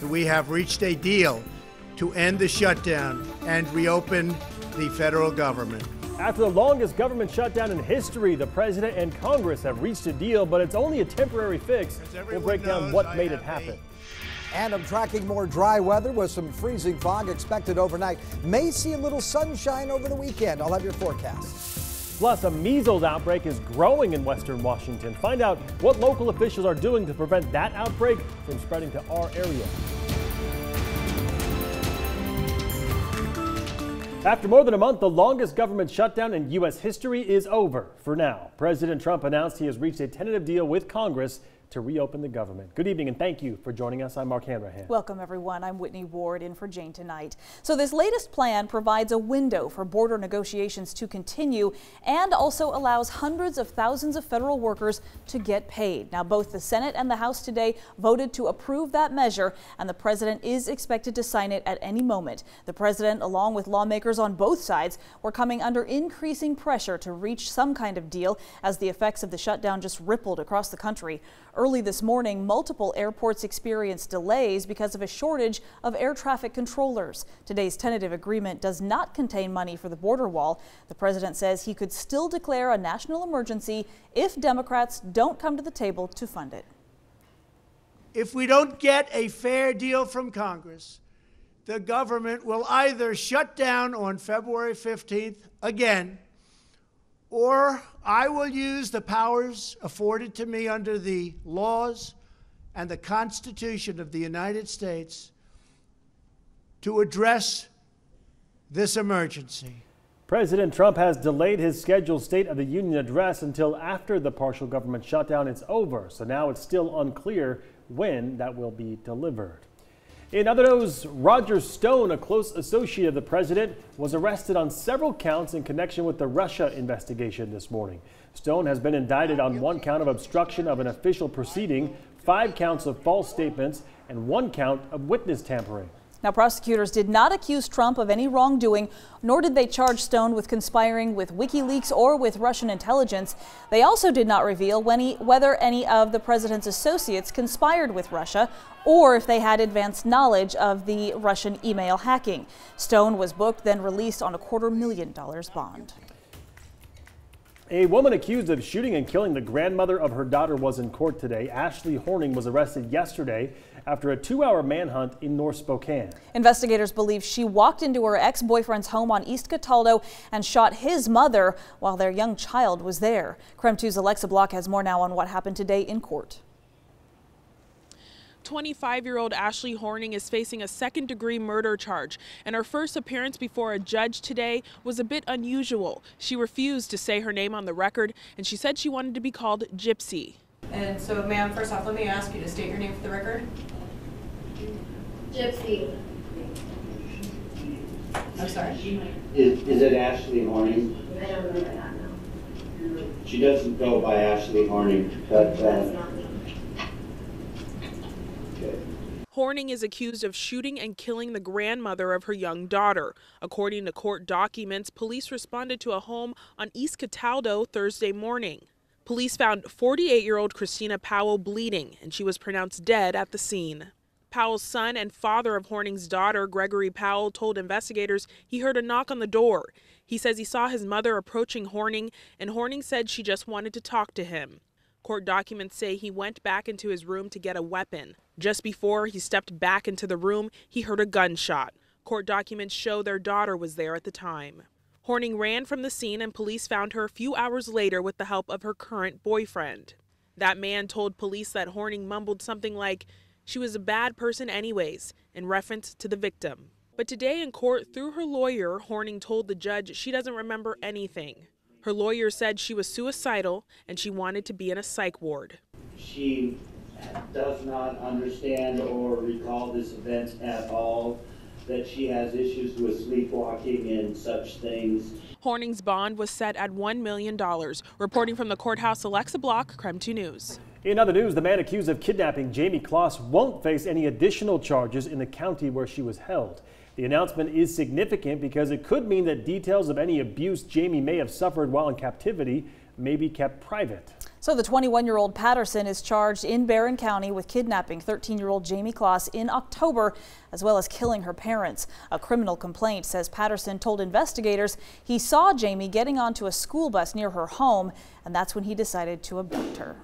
we have reached a deal to end the shutdown and reopen the federal government. After the longest government shutdown in history, the president and Congress have reached a deal, but it's only a temporary fix. We'll break down what made it happen. And I'm tracking more dry weather with some freezing fog expected overnight. May see a little sunshine over the weekend. I'll have your forecast. Plus, a measles outbreak is growing in western Washington. Find out what local officials are doing to prevent that outbreak from spreading to our area. After more than a month, the longest government shutdown in U.S. history is over for now. President Trump announced he has reached a tentative deal with Congress to reopen the government. Good evening and thank you for joining us. I'm Mark Hanrahan. Welcome everyone. I'm Whitney Ward in for Jane tonight. So this latest plan provides a window for border negotiations to continue and also allows hundreds of thousands of federal workers to get paid. Now both the Senate and the House today voted to approve that measure and the president is expected to sign it at any moment. The president, along with lawmakers on both sides, were coming under increasing pressure to reach some kind of deal as the effects of the shutdown just rippled across the country. Early this morning, multiple airports experienced delays because of a shortage of air traffic controllers. Today's tentative agreement does not contain money for the border wall. The president says he could still declare a national emergency if Democrats don't come to the table to fund it. If we don't get a fair deal from Congress, the government will either shut down on February 15th again, or I will use the powers afforded to me under the laws and the Constitution of the United States to address this emergency. President Trump has delayed his scheduled State of the Union address until after the partial government shutdown is over. So now it's still unclear when that will be delivered. In other news, Roger Stone, a close associate of the president, was arrested on several counts in connection with the Russia investigation this morning. Stone has been indicted on 1 count of obstruction of an official proceeding, 5 counts of false statements, and 1 count of witness tampering. Now, prosecutors did not accuse Trump of any wrongdoing, nor did they charge Stone with conspiring with WikiLeaks or with Russian intelligence. They also did not reveal whether any of the president's associates conspired with Russia or if they had advanced knowledge of the Russian email hacking. Stone was booked, then released on a $250,000 bond. A woman accused of shooting and killing the grandmother of her daughter was in court today. Ashley Horning was arrested yesterday after a 2-hour manhunt in North Spokane. Investigators believe she walked into her ex-boyfriend's home on East Cataldo and shot his mother while their young child was there. KREM 2's Alexa Block has more now on what happened today in court. 25-year-old Ashley Horning is facing a second-degree murder charge, and her first appearance before a judge today was a bit unusual. She refused to say her name on the record, and she said she wanted to be called Gypsy. And so, ma'am, first off, let me ask you to state your name for the record. Gypsy. I'm sorry? Is it Ashley Horning? I don't remember that, no. She doesn't go by Ashley Horning, but That's not me. Horning is accused of shooting and killing the grandmother of her young daughter. According to court documents, police responded to a home on East Cataldo Thursday morning. Police found 48-year-old Christina Powell bleeding, and she was pronounced dead at the scene. Powell's son and father of Horning's daughter, Gregory Powell, told investigators he heard a knock on the door. He says he saw his mother approaching Horning, and Horning said she just wanted to talk to him. Court documents say he went back into his room to get a weapon. Just before he stepped back into the room, he heard a gunshot. Court documents show their daughter was there at the time. Horning ran from the scene and police found her a few hours later with the help of her current boyfriend. That man told police that Horning mumbled something like, "She was a bad person anyways," in reference to the victim. But today in court, through her lawyer, Horning told the judge she doesn't remember anything. Her lawyer said she was suicidal and she wanted to be in a psych ward. she does not understand or recall this event at all, that she has issues with sleepwalking and such things. Horning's bond was set at $1 million. Reporting from the courthouse, Alexa Block, KREM 2 News. In other news, the man accused of kidnapping Jamie Kloss won't face any additional charges in the county where she was held. The announcement is significant because it could mean that details of any abuse Jamie may have suffered while in captivity may be kept private. So the 21-year-old Patterson is charged in Barron County with kidnapping 13-year-old Jamie Kloss in October, as well as killing her parents. A criminal complaint says Patterson told investigators he saw Jamie getting onto a school bus near her home, and that's when he decided to abduct her.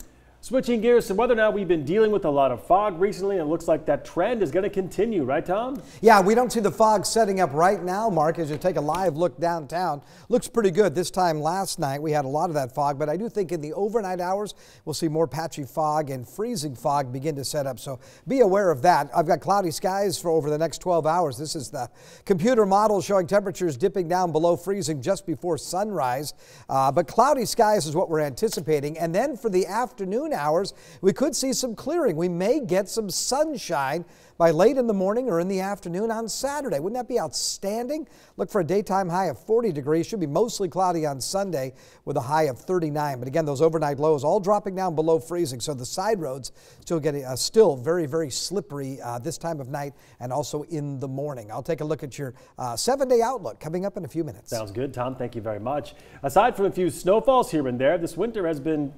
Switching gears to weather now, we've been dealing with a lot of fog recently, and it looks like that trend is going to continue, right, Tom? Yeah, we don't see the fog setting up right now, Mark, as you take a live look downtown. Looks pretty good. This time last night, we had a lot of that fog, but I do think in the overnight hours, we'll see more patchy fog and freezing fog begin to set up, so be aware of that. I've got cloudy skies for over the next 12 hours. This is the computer model showing temperatures dipping down below freezing just before sunrise, but cloudy skies is what we're anticipating, and then for the afternoon hours, we could see some clearing. We may get some sunshine by late in the morning or in the afternoon on Saturday. Wouldn't that be outstanding? Look for a daytime high of 40 degrees. Should be mostly cloudy on Sunday with a high of 39. But again, those overnight lows all dropping down below freezing. So the side roads still getting still very, very slippery this time of night and also in the morning. I'll take a look at your 7-day outlook coming up in a few minutes. Sounds good, Tom. Thank you very much. Aside from a few snowfalls here and there, this winter has been,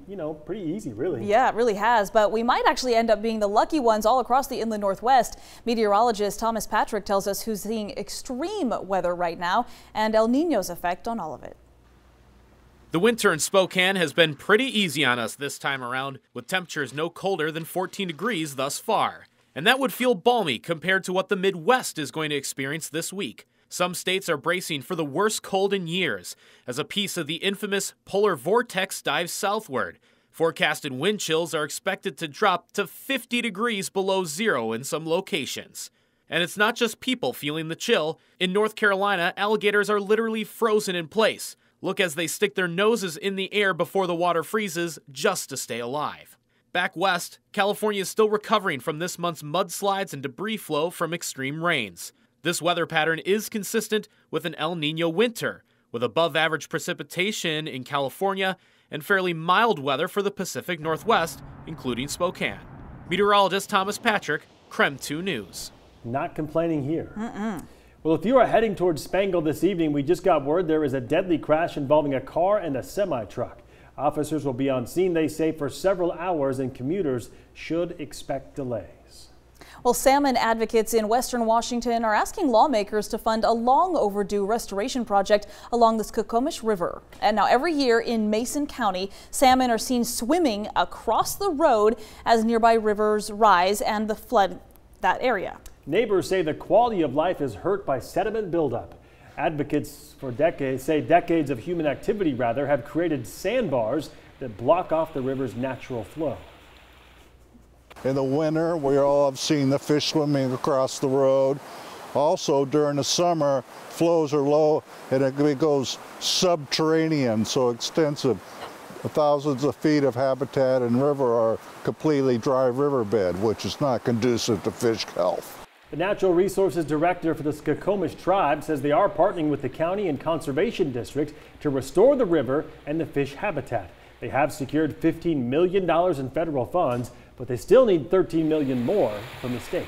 pretty easy, really. Yeah, it really has. But we might actually end up being the lucky ones all across the inland Northwest. Meteorologist Thomas Patrick tells us who's seeing extreme weather right now and El Niño's effect on all of it. The winter in Spokane has been pretty easy on us this time around, with temperatures no colder than 14 degrees thus far. And that would feel balmy compared to what the Midwest is going to experience this week. Some states are bracing for the worst cold in years, as a piece of the infamous polar vortex dives southward. Forecasted wind chills are expected to drop to 50 degrees below zero in some locations. And it's not just people feeling the chill. In North Carolina, alligators are literally frozen in place. Look as they stick their noses in the air before the water freezes just to stay alive. Back west, California is still recovering from this month's mudslides and debris flow from extreme rains. This weather pattern is consistent with an El Niño winter, with above-average precipitation in California and fairly mild weather for the Pacific Northwest, including Spokane. Meteorologist Thomas Patrick, KREM 2 News. Not complaining here. Well, if you are heading towards Spangle this evening, we just got word there is a deadly crash involving a car and a semi-truck. Officers will be on scene, they say, for several hours, and commuters should expect delays. Well, salmon advocates in Western Washington are asking lawmakers to fund a long overdue restoration project along the Skokomish River. And now every year in Mason County, salmon are seen swimming across the road as nearby rivers rise and the flood that area. Neighbors say the quality of life is hurt by sediment buildup. Advocates for decades of human activity have created sandbars that block off the river's natural flow. In the winter, we all have seen the fish swimming across the road. Also, during the summer, flows are low and it goes subterranean, so extensive. Thousands of feet of habitat and river are completely dry riverbed, which is not conducive to fish health. The Natural Resources Director for the Skokomish tribe says they are partnering with the county and conservation district to restore the river and the fish habitat. They have secured $15 million in federal funds, but they still need $13 million more from the state.